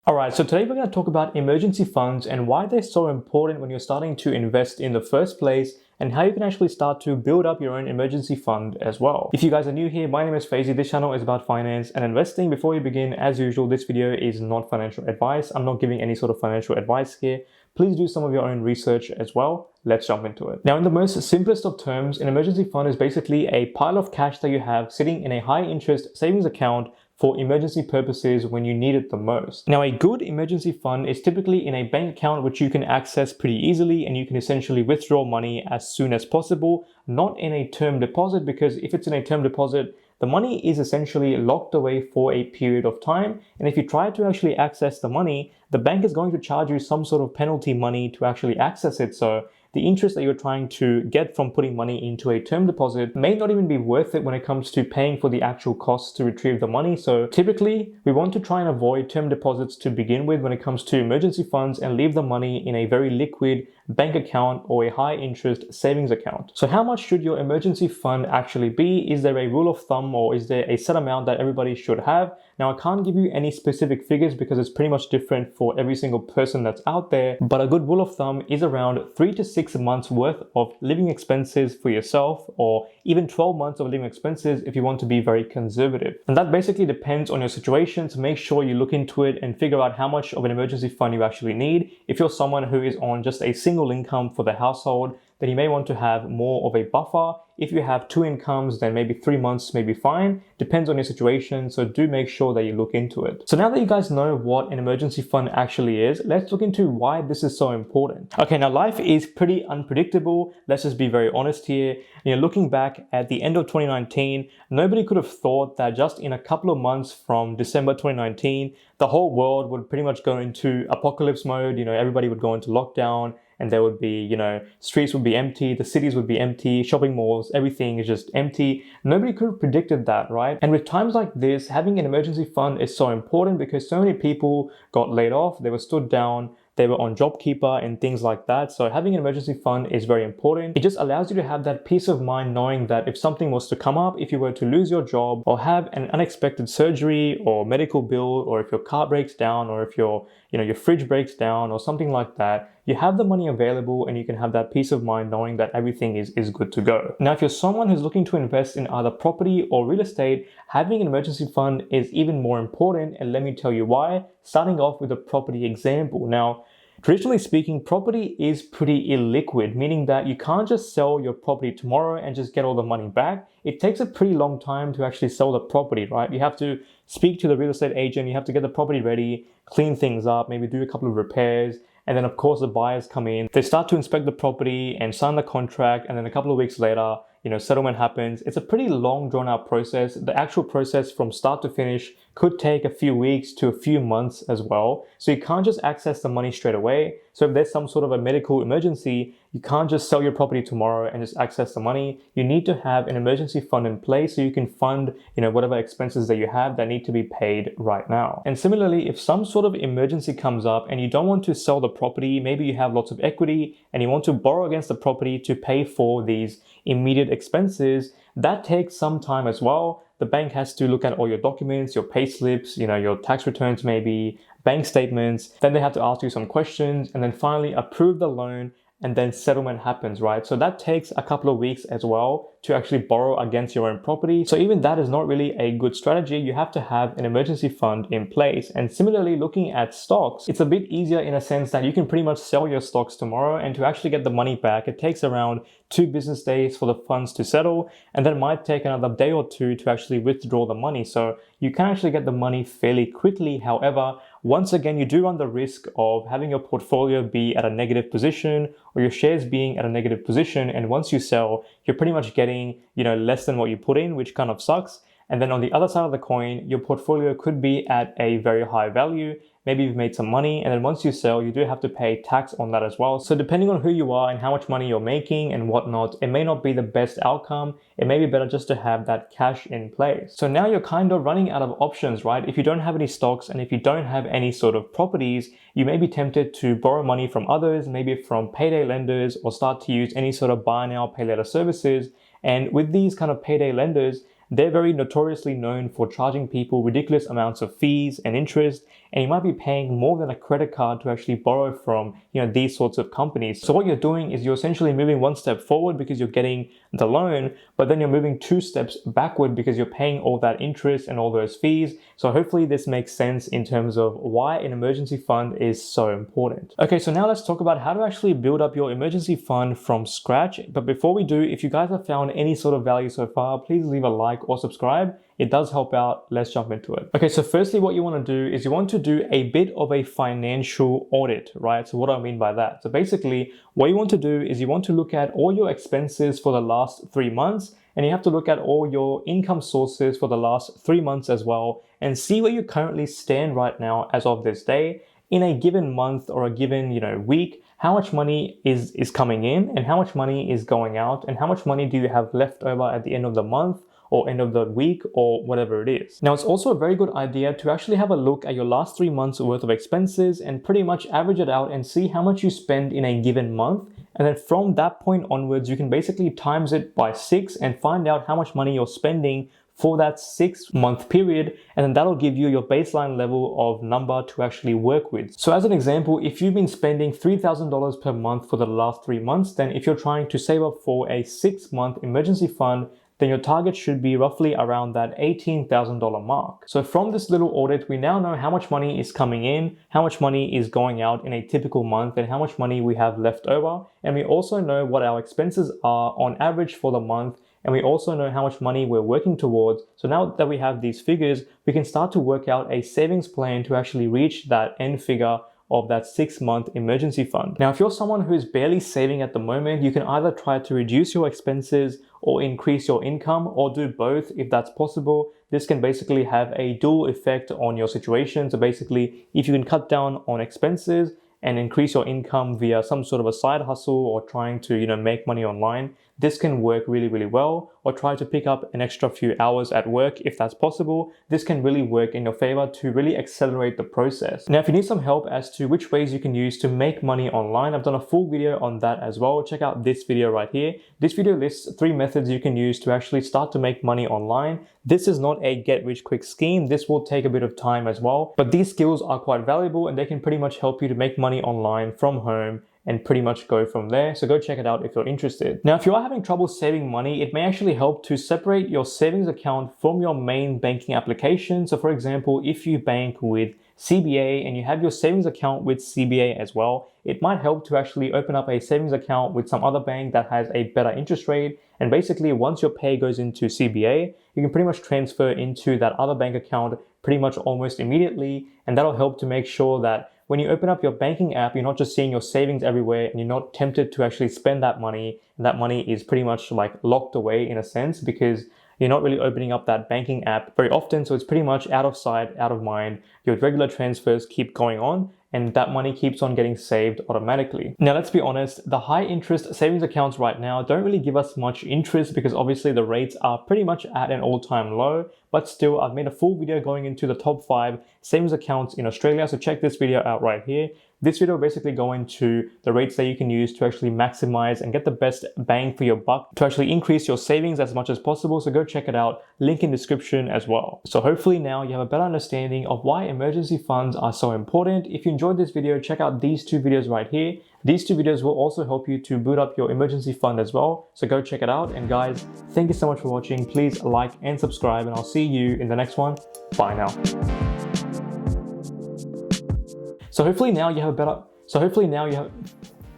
Alright, so today we're going to talk about emergency funds and why they're so important when you're starting to invest in the first place and how you can actually start to build up your own emergency fund as well. If you guys are new here, my name is Fyzee. This channel is about finance and investing. Before we begin, as usual, this video is not financial advice. I'm not giving any sort of financial advice here. Please do some of your own research as well. Let's jump into it. Now, in the most simplest of terms, an emergency fund is basically a pile of cash that you have sitting in a high interest savings account for emergency purposes when you need it the most. Now, a good emergency fund is typically in a bank account which you can access pretty easily and you can essentially withdraw money as soon as possible, not in a term deposit, because if it's in a term deposit, the money is essentially locked away for a period of time. And if you try to actually access the money, the bank is going to charge you some sort of penalty money to actually access it. So the interest that you're trying to get from putting money into a term deposit may not even be worth it when it comes to paying for the actual costs to retrieve the money. So typically, we want to try and avoid term deposits to begin with when it comes to emergency funds and leave the money in a very liquid bank account or a high interest savings account. So how much should your emergency fund actually be? Is there a rule of thumb or is there a set amount that everybody should have? Now, I can't give you any specific figures because it's pretty much different for every single person that's out there, but a good rule of thumb is around 3 to 6 months worth of living expenses for yourself, or even 12 months of living expenses if you want to be very conservative. And that basically depends on your situation, so make sure you look into it and figure out how much of an emergency fund you actually need. If you're someone who is on just a single income for the household, then you may want to have more of a buffer. If you have 2 incomes, then maybe 3 months may be fine. Depends on your situation, so do make sure that you look into it. So now that you guys know what an emergency fund actually is, let's look into why this is so important. Okay, now life is pretty unpredictable. Let's just be very honest here. Looking back at the end of 2019, nobody could have thought that just in a couple of months from December 2019, the whole world would pretty much go into apocalypse mode. Everybody would go into lockdown. And there would be, streets would be empty, the cities would be empty, shopping malls, everything is just empty. Nobody could have predicted that, right? And with times like this, having an emergency fund is so important because so many people got laid off, they were stood down, they were on JobKeeper and things like that. So having an emergency fund is very important. It just allows you to have that peace of mind knowing that if something was to come up, if you were to lose your job or have an unexpected surgery or medical bill, or if your car breaks down, or if your fridge breaks down or something like that, you have the money available and you can have that peace of mind knowing that everything is good to go. Now, if you're someone who's looking to invest in either property or real estate, having an emergency fund is even more important, and let me tell you why, starting off with a property example. Now, traditionally speaking, property is pretty illiquid, meaning that you can't just sell your property tomorrow and just get all the money back. It takes a pretty long time to actually sell the property, right? You have to speak to the real estate agent, you have to get the property ready, clean things up, maybe do a couple of repairs. And then, of course, the buyers come in, they start to inspect the property and sign the contract. And then a couple of weeks later, settlement happens. It's a pretty long, drawn out process. The actual process from start to finish could take a few weeks to a few months as well. So you can't just access the money straight away. So if there's some sort of a medical emergency, you can't just sell your property tomorrow and just access the money. You need to have an emergency fund in place so you can fund, whatever expenses that you have that need to be paid right now. And similarly, if some sort of emergency comes up and you don't want to sell the property, maybe you have lots of equity and you want to borrow against the property to pay for these immediate expenses, that takes some time as well. The bank has to look at all your documents, your pay slips, your tax returns, maybe bank statements. Then they have to ask you some questions and then finally approve the loan, and then settlement happens, right? So that takes a couple of weeks as well to actually borrow against your own property. So even that is not really a good strategy. You have to have an emergency fund in place. And similarly, looking at stocks, it's a bit easier in a sense that you can pretty much sell your stocks tomorrow, and to actually get the money back, it takes around 2 business days for the funds to settle, and then it might take another day or 2 to actually withdraw the money. So you can actually get the money fairly quickly. However, once again, you do run the risk of having your portfolio be at a negative position or your shares being at a negative position. And once you sell, you're pretty much getting, less than what you put in, which kind of sucks. And then on the other side of the coin, your portfolio could be at a very high value. Maybe you've made some money, and then once you sell, you do have to pay tax on that as well. So depending on who you are and how much money you're making and whatnot, it may not be the best outcome. It may be better just to have that cash in place. So now you're kind of running out of options, right? If you don't have any stocks and if you don't have any sort of properties, you may be tempted to borrow money from others, maybe from payday lenders, or start to use any sort of buy now, pay later services. And with these kind of payday lenders, they're very notoriously known for charging people ridiculous amounts of fees and interest. and you might be paying more than a credit card to actually borrow from, these sorts of companies. So what you're doing is you're essentially moving one step forward because you're getting the loan, but then you're moving two steps backward because you're paying all that interest and all those fees. So hopefully this makes sense in terms of why an emergency fund is so important. Okay, so now let's talk about how to actually build up your emergency fund from scratch. But before we do, if you guys have found any sort of value so far, please leave a like or subscribe. It does help out. Let's jump into it. Okay, so firstly, what you want to do is you want to do a bit of a financial audit, right? So what do I mean by that? So basically, what you want to do is you want to look at all your expenses for the last 3 months, and you have to look at all your income sources for the last 3 months as well, and see where you currently stand right now as of this day in a given month or a given, week. How much money is coming in and how much money is going out, and how much money do you have left over at the end of the month or end of the week or whatever it is. Now, it's also a very good idea to actually have a look at your last 3 months worth of expenses and pretty much average it out and see how much you spend in a given month. And then from that point onwards, you can basically times it by 6 and find out how much money you're spending for that 6-month period, and then that'll give you your baseline level of number to actually work with. So as an example, if you've been spending $3,000 per month for the last 3 months, then if you're trying to save up for a 6-month emergency fund, then your target should be roughly around that $18,000 mark. So from this little audit, we now know how much money is coming in, how much money is going out in a typical month, and how much money we have left over. And we also know what our expenses are on average for the month, and we also know how much money we're working towards. So now that we have these figures, we can start to work out a savings plan to actually reach that end figure of that 6-month emergency fund. Now, if you're someone who is barely saving at the moment, you can either try to reduce your expenses or increase your income, or do both if that's possible. This can basically have a dual effect on your situation. So basically, if you can cut down on expenses and increase your income via some sort of a side hustle or trying to, make money online, this can work really, really well. Or try to pick up an extra few hours at work if that's possible. This can really work in your favor to really accelerate the process. Now, if you need some help as to which ways you can use to make money online, I've done a full video on that as well. Check out this video right here. This video lists 3 methods you can use to actually start to make money online. This is not a get-rich-quick scheme. This will take a bit of time as well, but these skills are quite valuable and they can pretty much help you to make money online from home and pretty much go from there. So go check it out if you're interested. Now, if you are having trouble saving money, it may actually help to separate your savings account from your main banking application. So for example, if you bank with CBA and you have your savings account with CBA as well, it might help to actually open up a savings account with some other bank that has a better interest rate. And basically, once your pay goes into CBA, you can pretty much transfer into that other bank account pretty much almost immediately. And that'll help to make sure that when you open up your banking app, you're not just seeing your savings everywhere and you're not tempted to actually spend that money. And that money is pretty much like locked away in a sense because you're not really opening up that banking app very often. So it's pretty much out of sight, out of mind. Your regular transfers keep going on and that money keeps on getting saved automatically. Now, let's be honest, the high interest savings accounts right now don't really give us much interest because obviously the rates are pretty much at an all-time low. But still, I've made a full video going into the top 5 savings accounts in Australia. So check this video out right here. This video will basically go into the rates that you can use to actually maximize and get the best bang for your buck to actually increase your savings as much as possible. So go check it out. Link in description as well. So hopefully now you have a better understanding of why emergency funds are so important. If you enjoyed this video, check out these 2 videos right here. These 2 videos will also help you to build up your emergency fund as well. So go check it out. And guys, thank you so much for watching. Please like and subscribe and I'll see you in the next one. Bye now. So hopefully now you have